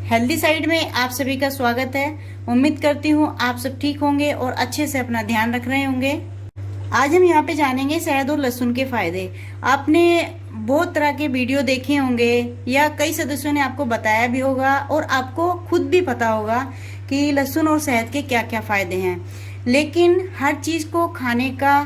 Healthy side में आप सभी का स्वागत है। उम्मीद करती हूँ आप सब ठीक होंगे और अच्छे से अपना ध्यान रख रहे होंगे। आज हम यहाँ पे जानेंगे शहद और लहसुन के फायदे। आपने बहुत तरह के वीडियो देखे होंगे या कई सदस्यों ने आपको बताया भी होगा और आपको खुद भी पता होगा कि लहसुन और शहद के क्या क्या फायदे हैं। लेकिन हर चीज को खाने का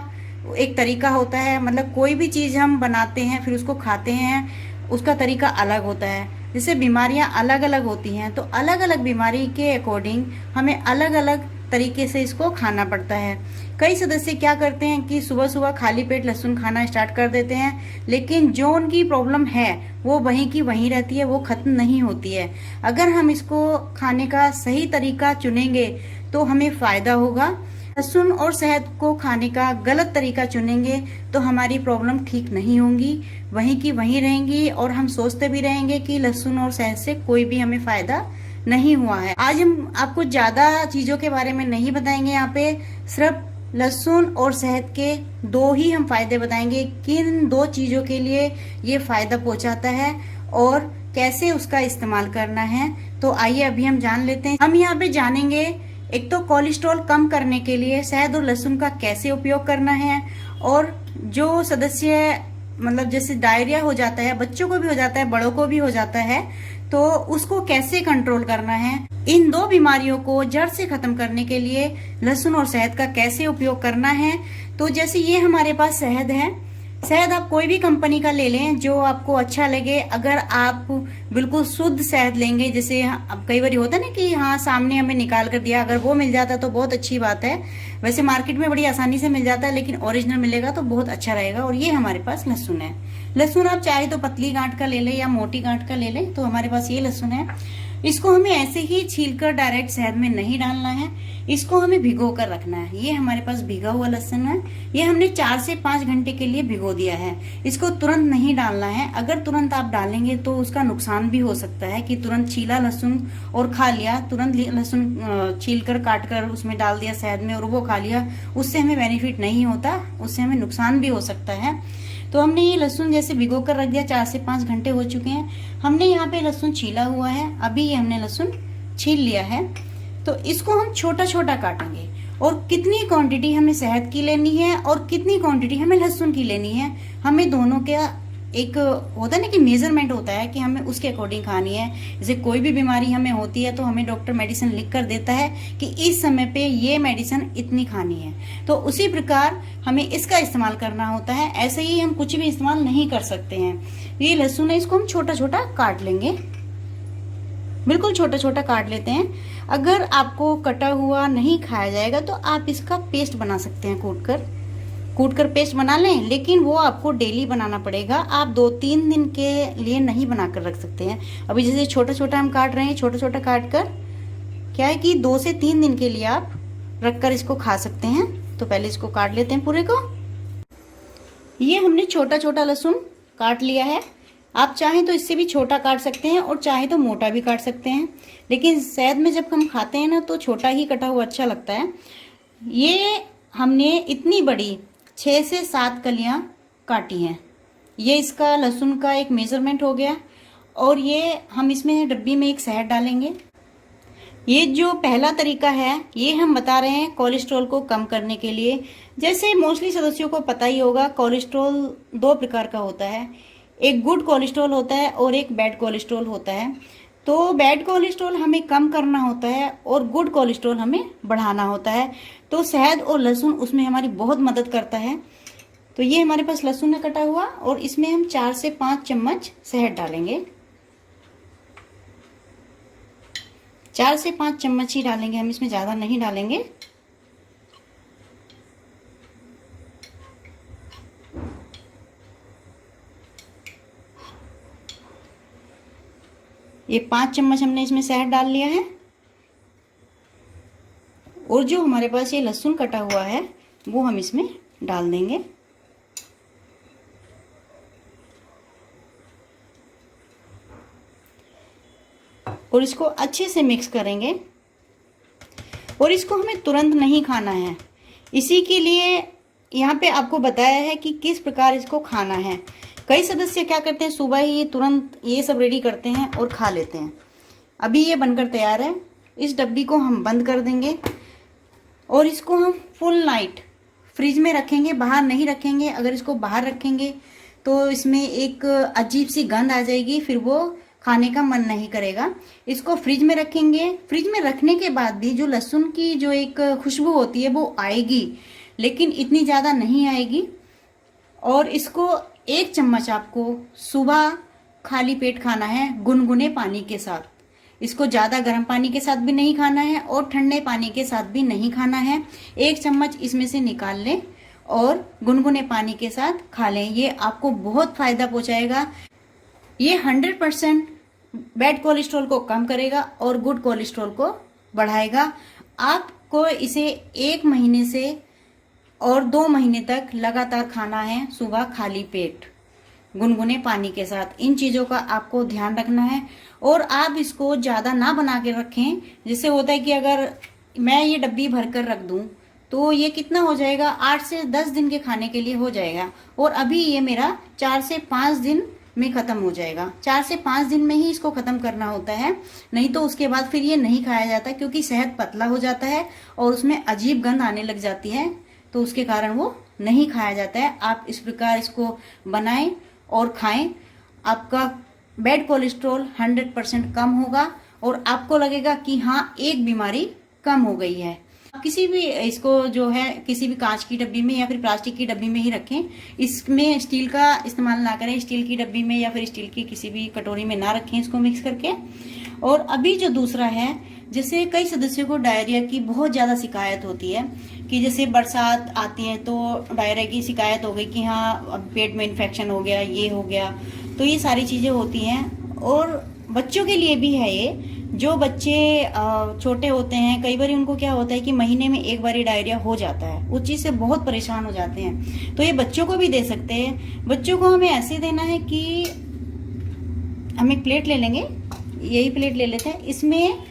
एक तरीका होता है, मतलब कोई भी चीज हम बनाते हैं फिर उसको खाते हैं, उसका तरीका अलग होता है। जैसे बीमारियां अलग अलग होती हैं तो अलग अलग बीमारी के अकॉर्डिंग हमें अलग अलग तरीके से इसको खाना पड़ता है। कई सदस्य क्या करते हैं कि सुबह सुबह खाली पेट लहसुन खाना स्टार्ट कर देते हैं, लेकिन जो उनकी प्रॉब्लम है वो वहीं की वहीं रहती है, वो खत्म नहीं होती है। अगर हम इसको खाने का सही तरीका चुनेंगे तो हमें फायदा होगा। लहसुन और शहद को खाने का गलत तरीका चुनेंगे तो हमारी प्रॉब्लम ठीक नहीं होंगी, वहीं की वहीं रहेंगी और हम सोचते भी रहेंगे कि लहसुन और शहद से कोई भी हमें फायदा नहीं हुआ है। आज हम आपको ज्यादा चीजों के बारे में नहीं बताएंगे, यहाँ पे सिर्फ लहसुन और शहद के दो ही हम फायदे बताएंगे, किन दो चीजों के लिए ये फायदा पहुंचाता है और कैसे उसका इस्तेमाल करना है। तो आइए अभी हम जान लेते हैं। हम यहाँ पे जानेंगे एक तो कोलेस्ट्रॉल कम करने के लिए शहद और लहसुन का कैसे उपयोग करना है, और जो सदस्य मतलब जैसे डायरिया हो जाता है, बच्चों को भी हो जाता है, बड़ों को भी हो जाता है, तो उसको कैसे कंट्रोल करना है। इन दो बीमारियों को जड़ से खत्म करने के लिए लहसुन और शहद का कैसे उपयोग करना है। तो जैसे ये हमारे पास शहद है, शहद आप कोई भी कंपनी का ले लें जो आपको अच्छा लगे। अगर आप बिल्कुल शुद्ध शहद लेंगे, जैसे अब कई बार होता है ना कि हाँ सामने हमें निकाल कर दिया, अगर वो मिल जाता है तो बहुत अच्छी बात है। वैसे मार्केट में बड़ी आसानी से मिल जाता है, लेकिन ओरिजिनल मिलेगा तो बहुत अच्छा रहेगा। और ये हमारे पास लहसुन है। लहसुन आप चाहे तो पतली गांठ का ले लें या मोटी गांठ का ले लें। तो हमारे पास ये लहसुन है, इसको हमें ऐसे ही छीलकर डायरेक्ट शहद में नहीं डालना है, इसको हमें भिगो कर रखना है। ये हमारे पास भिगा हुआ लहसुन है, ये हमने 4 से 5 घंटे के लिए भिगो दिया है। इसको तुरंत नहीं डालना है, अगर तुरंत आप डालेंगे तो उसका नुकसान भी हो सकता है कि तुरंत छीला लहसुन और खा लिया, तुरंत लहसुन छील कर काट कर उसमें डाल दिया शहद में और वो खा लिया, उससे हमें बेनिफिट नहीं होता, उससे हमें नुकसान भी हो सकता है। तो हमने ये लहसुन जैसे भिगो कर रख दिया, 4 से 5 घंटे हो चुके हैं, हमने यहाँ पे लहसुन छीला हुआ है। अभी ये हमने लहसुन छील लिया है, तो इसको हम छोटा छोटा काटेंगे। और कितनी क्वांटिटी हमें शहद की लेनी है और कितनी क्वांटिटी हमें लहसुन की लेनी है, हमें दोनों का एक होता है ना कि मेजरमेंट होता है कि हमें उसके अकॉर्डिंग खानी है। जैसे कोई भी बीमारी हमें होती है तो हमें डॉक्टर मेडिसिन लिख कर देता है कि इस समय पे ये मेडिसिन इतनी खानी है, तो उसी प्रकार हमें इसका इस्तेमाल करना होता है। ऐसे ही हम कुछ भी इस्तेमाल नहीं कर सकते हैं। ये लहसुन है, इसको हम छोटा छोटा काट लेंगे, बिल्कुल छोटा छोटा काट लेते हैं। अगर आपको कटा हुआ नहीं खाया जाएगा तो आप इसका पेस्ट बना सकते हैं, कूट कर पेस्ट बना लें, लेकिन वो आपको डेली बनाना पड़ेगा। आप 2-3 दिन के लिए नहीं बना कर रख सकते हैं। अभी जैसे छोटा छोटा हम काट रहे हैं, छोटा छोटा काट कर क्या है कि 2 से 3 दिन के लिए आप रख कर इसको खा सकते हैं। तो पहले इसको काट लेते हैं पूरे को। ये हमने छोटा छोटा लहसुन काट लिया है। आप चाहें तो इससे भी छोटा काट सकते हैं और चाहे तो मोटा भी काट सकते हैं, लेकिन शहद में जब हम खाते हैं ना तो छोटा ही कटा हुआ अच्छा लगता है। ये हमने इतनी बड़ी 6 से 7 कलियां काटी हैं। ये इसका लहसुन का एक मेजरमेंट हो गया। और ये हम इसमें डब्बी में एक शहद डालेंगे। ये जो पहला तरीका है ये हम बता रहे हैं कोलेस्ट्रॉल को कम करने के लिए। जैसे मोस्टली सदस्यों को पता ही होगा, कोलेस्ट्रॉल 2 प्रकार का होता है, एक गुड कोलेस्ट्रॉल होता है और एक बैड कोलेस्ट्रॉल होता है। तो बैड कोलेस्ट्रॉल हमें कम करना होता है और गुड कोलेस्ट्रॉल हमें बढ़ाना होता है। तो शहद और लहसुन उसमें हमारी बहुत मदद करता है। तो ये हमारे पास लहसुन है कटा हुआ, और इसमें हम 4 से 5 चम्मच शहद डालेंगे। 4 से 5 चम्मच ही डालेंगे हम, इसमें ज्यादा नहीं डालेंगे। ये 5 चम्मच हमने इसमें शहद डाल लिया है। और जो हमारे पास ये लहसुन कटा हुआ है वो हम इसमें डाल देंगे। और इसको अच्छे से मिक्स करेंगे। और इसको हमें तुरंत नहीं खाना है, इसी के लिए यहाँ पे आपको बताया है कि किस प्रकार इसको खाना है। कई सदस्य क्या करते हैं, सुबह ही तुरंत ये सब रेडी करते हैं और खा लेते हैं। अभी ये बनकर तैयार है। इस डब्बी को हम बंद कर देंगे और इसको हम फुल नाइट फ्रिज में रखेंगे, बाहर नहीं रखेंगे। अगर इसको बाहर रखेंगे तो इसमें एक अजीब सी गंध आ जाएगी, फिर वो खाने का मन नहीं करेगा। इसको फ्रिज में रखेंगे। फ्रिज में रखने के बाद भी जो लहसुन की जो एक खुशबू होती है वो आएगी, लेकिन इतनी ज़्यादा नहीं आएगी। और इसको 1 चम्मच आपको सुबह खाली पेट खाना है गुनगुने पानी के साथ। इसको ज़्यादा गर्म पानी के साथ भी नहीं खाना है और ठंडे पानी के साथ भी नहीं खाना है। 1 चम्मच इसमें से निकाल लें और गुनगुने पानी के साथ खा लें। ये आपको बहुत फायदा पहुंचाएगा। ये 100% बैड कोलेस्ट्रॉल को कम करेगा और गुड कोलेस्ट्रॉल को बढ़ाएगा। आपको इसे 1 महीने से और 2 महीने तक लगातार खाना है, सुबह खाली पेट गुनगुने पानी के साथ। इन चीज़ों का आपको ध्यान रखना है और आप इसको ज़्यादा ना बना के रखें। जिससे होता है कि अगर मैं ये डब्बी भर कर रख दूं तो ये कितना हो जाएगा, 8 से 10 दिन के खाने के लिए हो जाएगा। और अभी ये मेरा 4 से 5 दिन में ख़त्म हो जाएगा। 4 से 5 दिन में ही इसको ख़त्म करना होता है, नहीं तो उसके बाद फिर ये नहीं खाया जाता, क्योंकि शहद पतला हो जाता है और उसमें अजीब गंध आने लग जाती है, तो उसके कारण वो नहीं खाया जाता है। आप इस प्रकार इसको बनाएं और खाएं। आपका बैड कोलेस्ट्रॉल 100% कम होगा और आपको लगेगा कि हाँ, एक बीमारी कम हो गई है। किसी भी इसको जो है किसी भी कांच की डब्बी में या फिर प्लास्टिक की डब्बी में ही रखें। इसमें स्टील का इस्तेमाल ना करें। स्टील की डब्बी में या फिर स्टील की किसी भी कटोरी में ना रखें इसको मिक्स करके। और अभी जो दूसरा है, जैसे कई सदस्यों को डायरिया की बहुत ज़्यादा शिकायत होती है कि जैसे बरसात आती है तो डायरिया की शिकायत हो गई कि हाँ, अब पेट में इन्फेक्शन हो गया, ये हो गया। तो ये सारी चीज़ें होती हैं और बच्चों के लिए भी है ये। जो बच्चे छोटे होते हैं, कई बार उनको क्या होता है कि महीने में एक बार डायरिया हो जाता है, उस चीज़ से बहुत परेशान हो जाते हैं। तो ये बच्चों को भी दे सकते हैं। बच्चों को हमें ऐसे देना है कि हम एक प्लेट ले लेंगे, यही प्लेट ले लेते हैं। इसमें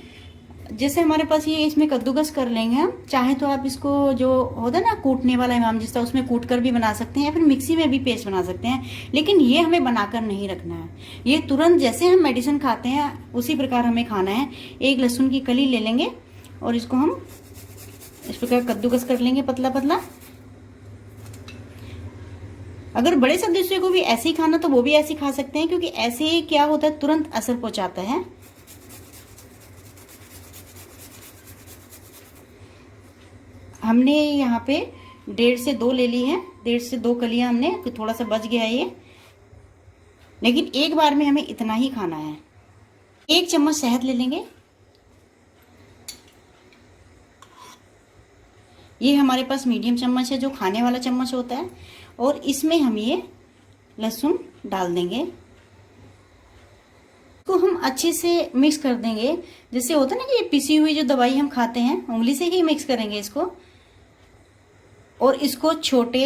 जैसे हमारे पास ये इसमें कद्दूकस कर लेंगे हम। चाहे तो आप इसको जो होता है ना कूटने वाला इमाम जिस तरह, उसमें कूट कर भी बना सकते हैं या फिर मिक्सी में भी पेस्ट बना सकते हैं। लेकिन ये हमें बनाकर नहीं रखना है। ये तुरंत जैसे हम मेडिसिन खाते हैं उसी प्रकार हमें खाना है। एक लहसुन की कली ले लेंगे और इसको हम इस प्रकार कद्दूकस कर लेंगे पतला पतला। अगर बड़े सदस्यों को भी ऐसे ही खाना तो वो भी ऐसे ही खा सकते हैं, क्योंकि ऐसे ही क्या होता है, तुरंत असर पहुंचाता है। हमने यहाँ पे 1.5 से 2 ले ली है। 1.5 से 2 कलियां हमने, थोड़ा सा बच गया है ये, लेकिन एक बार में हमें इतना ही खाना है। 1 चम्मच शहद ले लेंगे। ये हमारे पास मीडियम चम्मच है, जो खाने वाला चम्मच होता है। और इसमें हम ये लहसुन डाल देंगे। इसको हम अच्छे से मिक्स कर देंगे। जैसे होता है ना कि ये पिसी हुई जो दवाई हम खाते हैं, उंगली से ही मिक्स करेंगे इसको। और इसको छोटे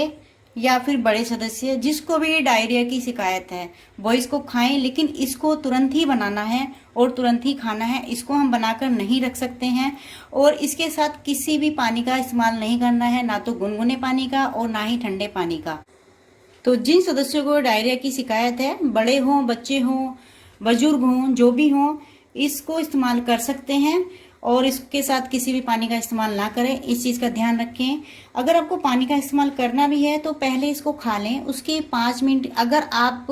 या फिर बड़े सदस्य जिसको भी डायरिया की शिकायत है वो इसको खाएं, लेकिन इसको तुरंत ही बनाना है और तुरंत ही खाना है। इसको हम बनाकर नहीं रख सकते हैं। और इसके साथ किसी भी पानी का इस्तेमाल नहीं करना है, ना तो गुनगुने पानी का और ना ही ठंडे पानी का। तो जिन सदस्यों को डायरिया की शिकायत है, बड़े हों, बच्चे हों, बुजुर्ग हों, जो भी हों, इसको इस्तेमाल कर सकते हैं। और इसके साथ किसी भी पानी का इस्तेमाल ना करें, इस चीज़ का ध्यान रखें। अगर आपको पानी का इस्तेमाल करना भी है तो पहले इसको खा लें, उसके 5 मिनट अगर आप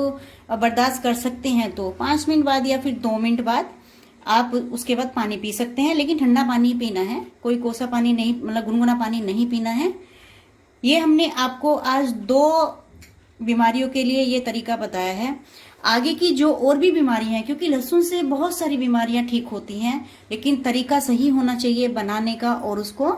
बर्दाश्त कर सकते हैं तो 5 मिनट बाद या फिर 2 मिनट बाद आप उसके बाद पानी पी सकते हैं। लेकिन ठंडा पानी पीना है, कोई कोसा पानी नहीं, मतलब गुनगुना पानी नहीं पीना है। ये हमने आपको आज 2 बीमारियों के लिए ये तरीका बताया है। आगे की जो और भी बीमारियां हैं, क्योंकि लहसुन से बहुत सारी बीमारियां ठीक होती हैं, लेकिन तरीका सही होना चाहिए बनाने का और उसको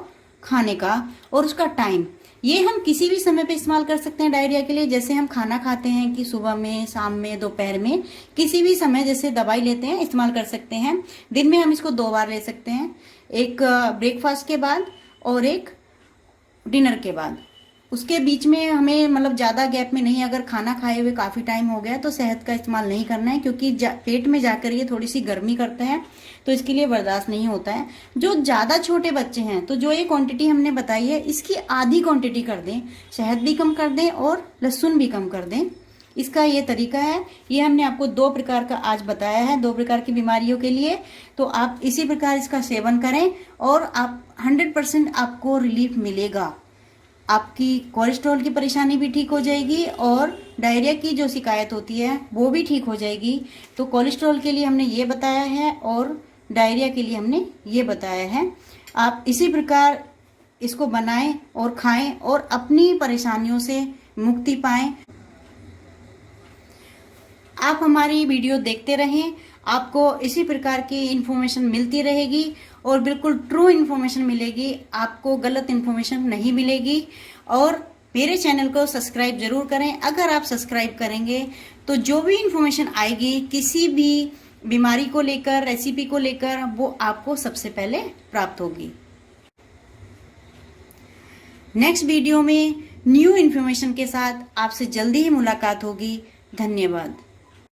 खाने का और उसका टाइम। ये हम किसी भी समय पे इस्तेमाल कर सकते हैं डायरिया के लिए। जैसे हम खाना खाते हैं कि सुबह में, शाम में, दोपहर में, किसी भी समय जैसे दवाई लेते हैं इस्तेमाल कर सकते हैं। दिन में हम इसको 2 बार ले सकते हैं, एक ब्रेकफास्ट के बाद और एक डिनर के बाद। उसके बीच में हमें मतलब ज़्यादा गैप में नहीं, अगर खाना खाए हुए काफ़ी टाइम हो गया तो शहद का इस्तेमाल नहीं करना है, क्योंकि पेट में जाकर ये थोड़ी सी गर्मी करता है, तो इसके लिए बर्दाश्त नहीं होता है। जो ज़्यादा छोटे बच्चे हैं तो जो ये क्वांटिटी हमने बताई है इसकी आधी क्वांटिटी कर दें, शहद भी कम कर दें और लहसुन भी कम कर दें। इसका ये तरीका है। ये हमने आपको 2 प्रकार का आज बताया है, 2 प्रकार की बीमारियों के लिए। तो आप इसी प्रकार इसका सेवन करें और आप 100% आपको रिलीफ मिलेगा। आपकी कोलेस्ट्रॉल की परेशानी भी ठीक हो जाएगी और डायरिया की जो शिकायत होती है वो भी ठीक हो जाएगी। तो कोलेस्ट्रॉल के लिए हमने ये बताया है और डायरिया के लिए हमने ये बताया है। आप इसी प्रकार इसको बनाएं और खाएं और अपनी परेशानियों से मुक्ति पाएं। आप हमारी वीडियो देखते रहें, आपको इसी प्रकार की इन्फॉर्मेशन मिलती रहेगी और बिल्कुल ट्रू इन्फॉर्मेशन मिलेगी, आपको गलत इन्फॉर्मेशन नहीं मिलेगी। और मेरे चैनल को सब्सक्राइब जरूर करें। अगर आप सब्सक्राइब करेंगे तो जो भी इन्फॉर्मेशन आएगी किसी भी बीमारी को लेकर, रेसिपी को लेकर, वो आपको सबसे पहले प्राप्त होगी। नेक्स्ट वीडियो में न्यू इन्फॉर्मेशन के साथ आपसे जल्दी ही मुलाकात होगी। धन्यवाद।